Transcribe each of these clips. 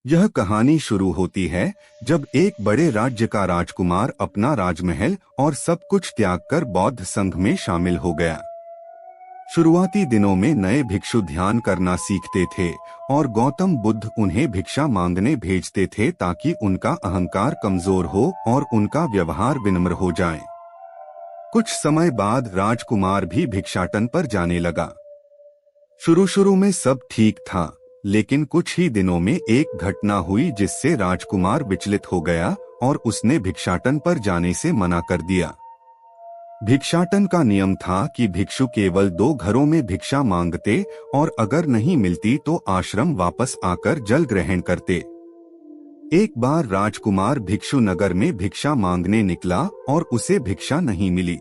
यह कहानी शुरू होती है जब एक बड़े राज्य का राजकुमार अपना राजमहल और सब कुछ त्याग कर बौद्ध संघ में शामिल हो गया। शुरुआती दिनों में नए भिक्षु ध्यान करना सीखते थे और गौतम बुद्ध उन्हें भिक्षा मांगने भेजते थे ताकि उनका अहंकार कमजोर हो और उनका व्यवहार विनम्र हो जाए। कुछ समय बाद राजकुमार भी भिक्षाटन पर जाने लगा। शुरू शुरू में सब ठीक था, लेकिन कुछ ही दिनों में एक घटना हुई जिससे राजकुमार विचलित हो गया और उसने भिक्षाटन पर जाने से मना कर दिया। भिक्षाटन का नियम था कि भिक्षु केवल 2 घरों में भिक्षा मांगते और अगर नहीं मिलती तो आश्रम वापस आकर जल ग्रहण करते। एक बार राजकुमार भिक्षु नगर में भिक्षा मांगने निकला और उसे भिक्षा नहीं मिली।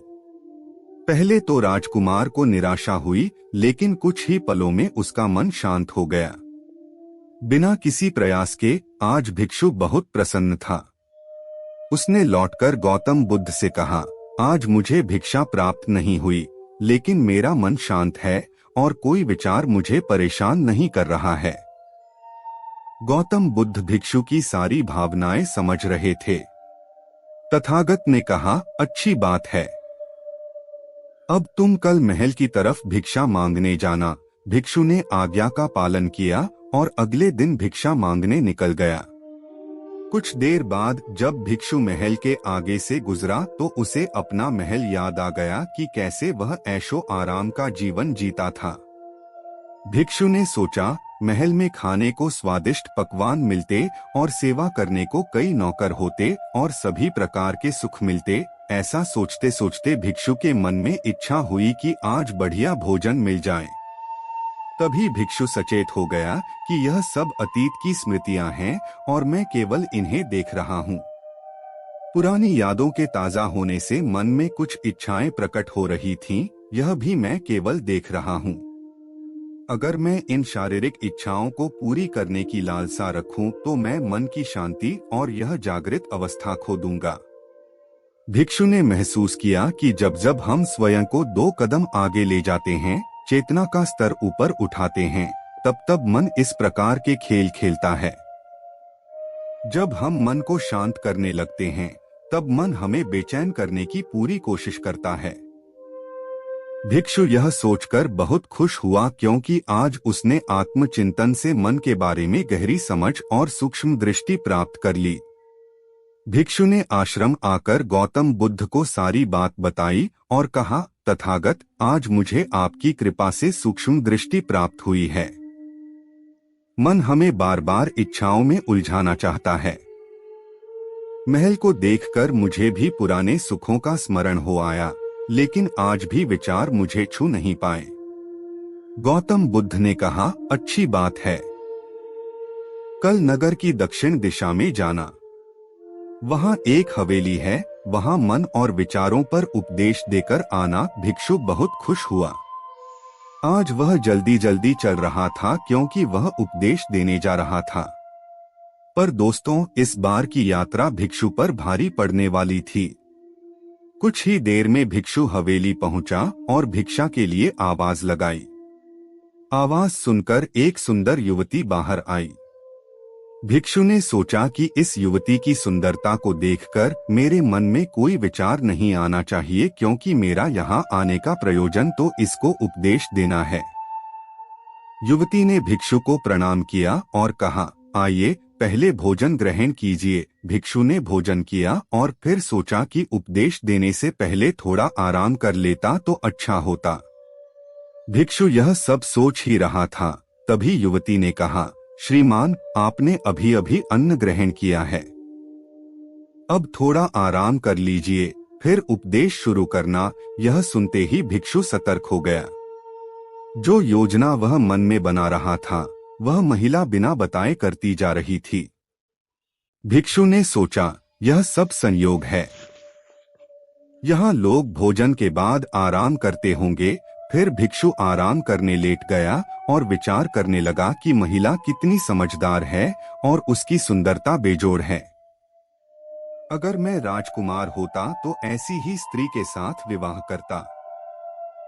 पहले तो राजकुमार को निराशा हुई, लेकिन कुछ ही पलों में उसका मन शांत हो गया। बिना किसी प्रयास के आज भिक्षु बहुत प्रसन्न था। उसने लौटकर गौतम बुद्ध से कहा, आज मुझे भिक्षा प्राप्त नहीं हुई, लेकिन मेरा मन शांत है और कोई विचार मुझे परेशान नहीं कर रहा है। गौतम बुद्ध भिक्षु की सारी भावनाएं समझ रहे थे। तथागत ने कहा, अच्छी बात है, अब तुम कल महल की तरफ भिक्षा मांगने जाना। भिक्षु ने आज्ञा का पालन किया और अगले दिन भिक्षा मांगने निकल गया। कुछ देर बाद जब भिक्षु महल के आगे से गुजरा तो उसे अपना महल याद आ गया कि कैसे वह ऐशो आराम का जीवन जीता था। भिक्षु ने सोचा, महल में खाने को स्वादिष्ट पकवान मिलते और सेवा करने को कई नौकर होते और सभी प्रकार के सुख मिलते। ऐसा सोचते सोचते भिक्षु के मन में इच्छा हुई कि आज बढ़िया भोजन मिल जाए। तभी भिक्षु सचेत हो गया कि यह सब अतीत की स्मृतियां हैं और मैं केवल इन्हें देख रहा हूँ। पुरानी यादों के ताजा होने से मन में कुछ इच्छाएं प्रकट हो रही थीं, यह भी मैं केवल देख रहा हूँ। अगर मैं इन शारीरिक इच्छाओं को पूरी करने की लालसा रखूं तो मैं मन की शांति और यह जागृत अवस्था खो दूंगा। भिक्षु ने महसूस किया कि जब जब हम स्वयं को 2 कदम आगे ले जाते हैं, चेतना का स्तर ऊपर उठाते हैं, तब तब मन इस प्रकार के खेल खेलता है। जब हम मन को शांत करने लगते हैं, तब मन हमें बेचैन करने की पूरी कोशिश करता है। भिक्षु यह सोचकर बहुत खुश हुआ क्योंकि आज उसने आत्मचिंतन से मन के बारे में गहरी समझ और सूक्ष्म दृष्टि प्राप्त कर ली। भिक्षु ने आश्रम आकर गौतम बुद्ध को सारी बात बताई और कहा, तथागत, आज मुझे आपकी कृपा से सूक्ष्म दृष्टि प्राप्त हुई है। मन हमें बार बार इच्छाओं में उलझाना चाहता है। महल को देखकर मुझे भी पुराने सुखों का स्मरण हो आया, लेकिन आज भी विचार मुझे छू नहीं पाए। गौतम बुद्ध ने कहा, अच्छी बात है, कल नगर की दक्षिण दिशा में जाना। वहाँ एक हवेली है, वहाँ मन और विचारों पर उपदेश देकर आना। भिक्षु बहुत खुश हुआ। आज वह जल्दी जल्दी चल रहा था क्योंकि वह उपदेश देने जा रहा था। पर दोस्तों, इस बार की यात्रा भिक्षु पर भारी पड़ने वाली थी। कुछ ही देर में भिक्षु हवेली पहुंचा और भिक्षा के लिए आवाज लगाई। आवाज सुनकर एक सुंदर युवती बाहर आई। भिक्षु ने सोचा कि इस युवती की सुंदरता को देखकर मेरे मन में कोई विचार नहीं आना चाहिए, क्योंकि मेरा यहाँ आने का प्रयोजन तो इसको उपदेश देना है। युवती ने भिक्षु को प्रणाम किया और कहा, आइए पहले भोजन ग्रहण कीजिए। भिक्षु ने भोजन किया और फिर सोचा कि उपदेश देने से पहले थोड़ा आराम कर लेता तो अच्छा होता। भिक्षु यह सब सोच ही रहा था, तभी युवती ने कहा, श्रीमान, आपने अभी अभी अन्न ग्रहण किया है, अब थोड़ा आराम कर लीजिए, फिर उपदेश शुरू करना। यह सुनते ही भिक्षु सतर्क हो गया। जो योजना वह मन में बना रहा था, वह महिला बिना बताए करती जा रही थी। भिक्षु ने सोचा, यह सब संयोग है। यहाँ लोग भोजन के बाद आराम करते होंगे। फिर भिक्षु आराम करने लेट गया और विचार करने लगा कि महिला कितनी समझदार है और उसकी सुंदरता बेजोड़ है। अगर मैं राजकुमार होता तो ऐसी ही स्त्री के साथ विवाह करता।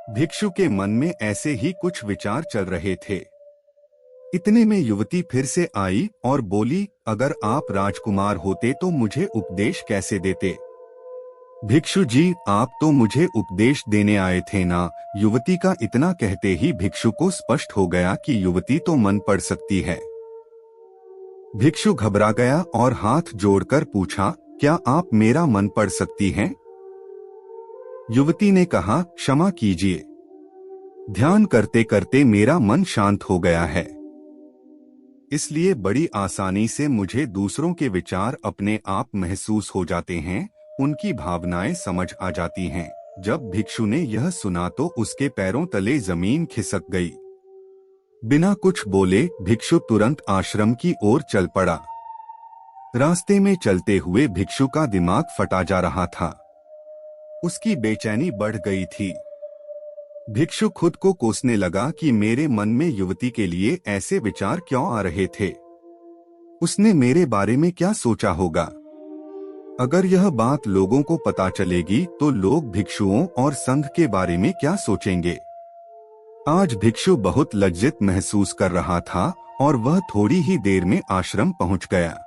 भिक्षु के मन में ऐसे ही कुछ विचार चल रहे थे। इतने में युवती फिर से आई और बोली, अगर आप राजकुमार होते तो मुझे उपदेश कैसे देते? भिक्षु जी, आप तो मुझे उपदेश देने आए थे ना। युवती का इतना कहते ही भिक्षु को स्पष्ट हो गया कि युवती तो मन पढ़ सकती है। भिक्षु घबरा गया और हाथ जोड़कर पूछा, क्या आप मेरा मन पढ़ सकती हैं? युवती ने कहा, क्षमा कीजिए, ध्यान करते करते मेरा मन शांत हो गया है, इसलिए बड़ी आसानी से मुझे दूसरों के विचार अपने आप महसूस हो जाते हैं, उनकी भावनाएं समझ आ जाती हैं। जब भिक्षु ने यह सुना तो उसके पैरों तले जमीन खिसक गई। बिना कुछ बोले भिक्षु तुरंत आश्रम की ओर चल पड़ा। रास्ते में चलते हुए भिक्षु का दिमाग फटा जा रहा था। उसकी बेचैनी बढ़ गई थी। भिक्षु खुद को कोसने लगा कि मेरे मन में युवती के लिए ऐसे विचार क्यों आ रहे थे। उसने मेरे बारे में क्या सोचा होगा? अगर यह बात लोगों को पता चलेगी तो लोग भिक्षुओं और संघ के बारे में क्या सोचेंगे? आज भिक्षु बहुत लज्जित महसूस कर रहा था और वह थोड़ी ही देर में आश्रम पहुंच गया।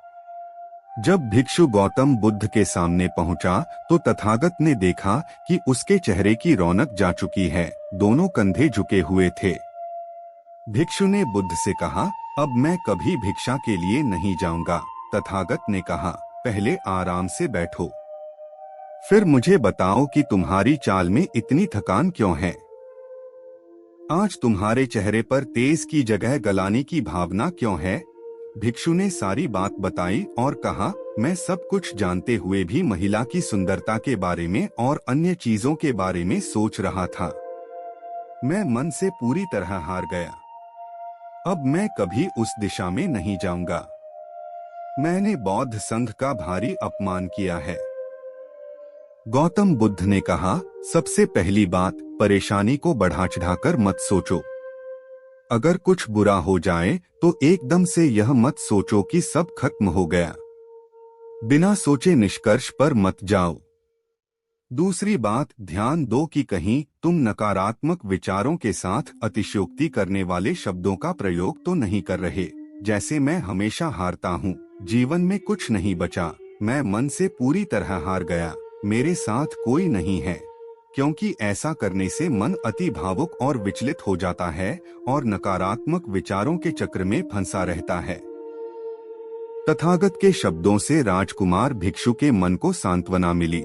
जब भिक्षु गौतम बुद्ध के सामने पहुंचा तो तथागत ने देखा कि उसके चेहरे की रौनक जा चुकी है। दोनों कंधे झुके हुए थे। भिक्षु ने बुद्ध से कहा, अब मैं कभी भिक्षा के लिए नहीं जाऊंगा। तथागत ने कहा, पहले आराम से बैठो, फिर मुझे बताओ कि तुम्हारी चाल में इतनी थकान क्यों है? आज तुम्हारे चेहरे पर तेज की जगह गलाने की भावना क्यों है? भिक्षु ने सारी बात बताई और कहा, मैं सब कुछ जानते हुए भी महिला की सुंदरता के बारे में और अन्य चीजों के बारे में सोच रहा था। मैं मन से पूरी तरह हार गया। अब मैं कभी उस दिशा में नहीं जाऊंगा। मैंने बौद्ध संघ का भारी अपमान किया है। गौतम बुद्ध ने कहा, सबसे पहली बात, परेशानी को बढ़ा चढ़ाकर मत सोचो। अगर कुछ बुरा हो जाए तो एकदम से यह मत सोचो कि सब खत्म हो गया। बिना सोचे निष्कर्ष पर मत जाओ। दूसरी बात, ध्यान दो कि कहीं तुम नकारात्मक विचारों के साथ अतिशयोक्ति करने वाले शब्दों का प्रयोग तो नहीं कर रहे, जैसे मैं हमेशा हारता हूँ, जीवन में कुछ नहीं बचा, मैं मन से पूरी तरह हार गया, मेरे साथ कोई नहीं है। क्योंकि ऐसा करने से मन अति भावुक और विचलित हो जाता है और नकारात्मक विचारों के चक्र में फंसा रहता है। तथागत के शब्दों से राजकुमार भिक्षु के मन को सांत्वना मिली।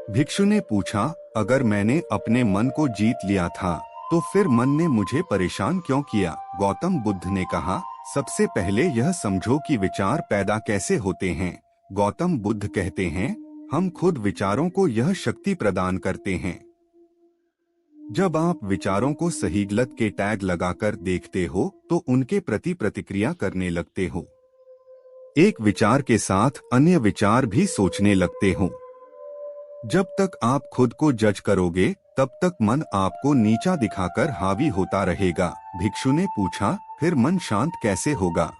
भिक्षु ने पूछा, अगर मैंने अपने मन को जीत लिया था तो फिर मन ने मुझे परेशान क्यों किया? गौतम बुद्ध ने कहा, सबसे पहले यह समझो कि विचार पैदा कैसे होते हैं। गौतम बुद्ध कहते हैं, हम खुद विचारों को यह शक्ति प्रदान करते हैं। जब आप विचारों को सही गलत के टैग लगाकर देखते हो तो उनके प्रति प्रतिक्रिया करने लगते हो। एक विचार के साथ अन्य विचार भी सोचने लगते हो। जब तक आप खुद को जज करोगे तब तक मन आपको नीचा दिखाकर हावी होता रहेगा। भिक्षु ने पूछा, फिर मन शांत कैसे होगा?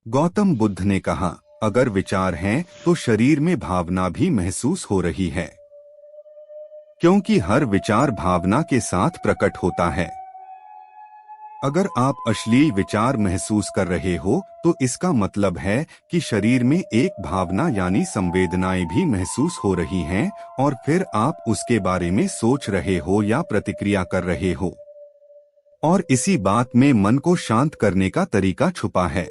गौतम बुद्ध ने कहा, अगर विचार हैं तो शरीर में भावना भी महसूस हो रही है, क्योंकि हर विचार भावना के साथ प्रकट होता है। अगर आप अश्लील विचार महसूस कर रहे हो तो इसका मतलब है कि शरीर में एक भावना यानी संवेदनाएं भी महसूस हो रही हैं और फिर आप उसके बारे में सोच रहे हो या प्रतिक्रिया कर रहे हो। और इसी बात में मन को शांत करने का तरीका छुपा है।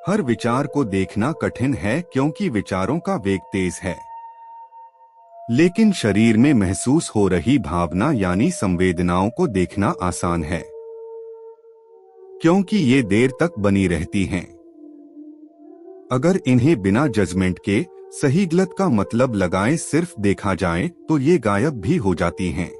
हर विचार को देखना कठिन है क्योंकि विचारों का वेग तेज है, लेकिन शरीर में महसूस हो रही भावना यानी संवेदनाओं को देखना आसान है, क्योंकि ये देर तक बनी रहती हैं। अगर इन्हें बिना जजमेंट के सही गलत का मतलब लगाए सिर्फ देखा जाए तो ये गायब भी हो जाती हैं।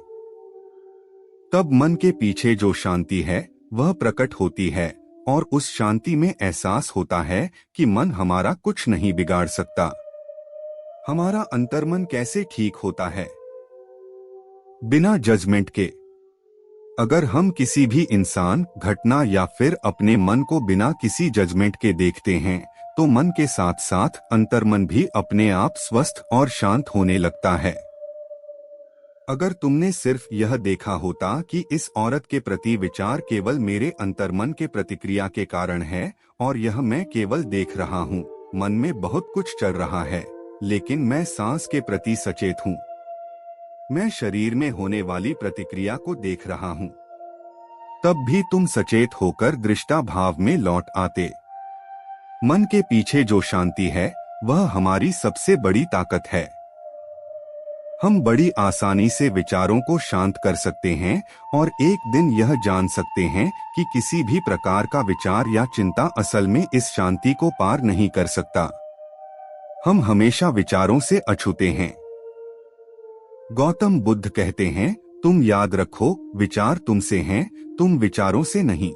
तब मन के पीछे जो शांति है वह प्रकट होती है और उस शांति में एहसास होता है कि मन हमारा कुछ नहीं बिगाड़ सकता। हमारा अंतर्मन कैसे ठीक होता है? बिना जजमेंट के। अगर हम किसी भी इंसान, घटना या फिर अपने मन को बिना किसी जजमेंट के देखते हैं तो मन के साथ साथ अंतर्मन भी अपने आप स्वस्थ और शांत होने लगता है। अगर तुमने सिर्फ यह देखा होता कि इस औरत के प्रति विचार केवल मेरे अंतर्मन के प्रतिक्रिया के कारण है और यह मैं केवल देख रहा हूँ, मन में बहुत कुछ चल रहा है, लेकिन मैं सांस के प्रति सचेत हूँ। मैं शरीर में होने वाली प्रतिक्रिया को देख रहा हूँ, तब भी तुम सचेत होकर दृष्टा भाव में लौट आते। मन के पीछे जो शांति है वह हमारी सबसे बड़ी ताकत है। हम बड़ी आसानी से विचारों को शांत कर सकते हैं और एक दिन यह जान सकते हैं कि किसी भी प्रकार का विचार या चिंता असल में इस शांति को पार नहीं कर सकता। हम हमेशा विचारों से अछूते हैं। गौतम बुद्ध कहते हैं, तुम याद रखो, विचार तुमसे हैं, तुम विचारों से नहीं।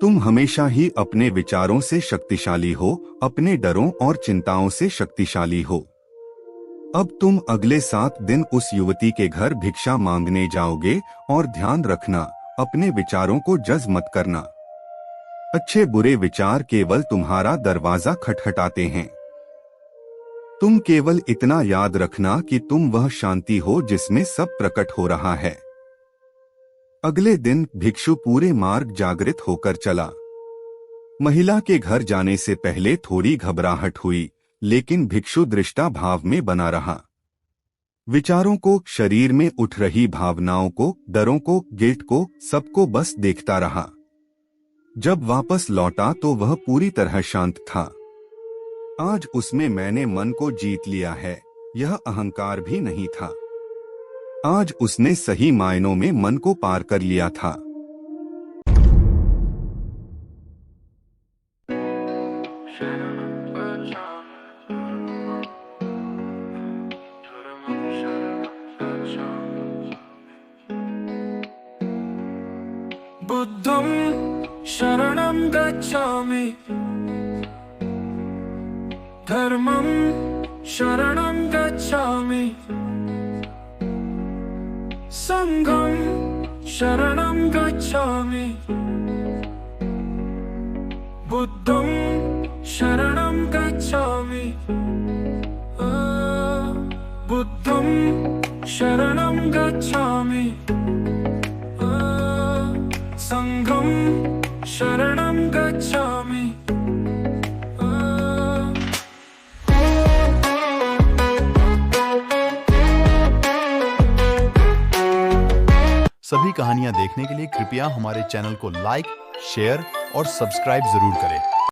तुम हमेशा ही अपने विचारों से शक्तिशाली हो, अपने डरों और चिंताओं से शक्तिशाली हो। अब तुम अगले 7 दिन उस युवती के घर भिक्षा मांगने जाओगे और ध्यान रखना, अपने विचारों को जज मत करना। अच्छे बुरे विचार केवल तुम्हारा दरवाजा खटखटाते हैं। तुम केवल इतना याद रखना कि तुम वह शांति हो जिसमें सब प्रकट हो रहा है। अगले दिन भिक्षु पूरे मार्ग जागृत होकर चला। महिला के घर जाने से पहले थोड़ी घबराहट हुई, लेकिन भिक्षु दृष्टा भाव में बना रहा। विचारों को, शरीर में उठ रही भावनाओं को, डरों को, गिल्ट को, सबको बस देखता रहा। जब वापस लौटा तो वह पूरी तरह शांत था। आज उसमें मैंने मन को जीत लिया है, यह अहंकार भी नहीं था। आज उसने सही मायनों में मन को पार कर लिया था। बुद्धं शरणं गच्छामि, धर्मं शरणं गच्छामि, संघं शरणं गच्छामि, बुद्धं शरणं गच्छामि, बुद्धं शरणं गच्छामि, संघं शरणं गच्छामि। सभी कहानियाँ देखने के लिए कृपया हमारे चैनल को लाइक, शेयर और सब्सक्राइब जरूर करें।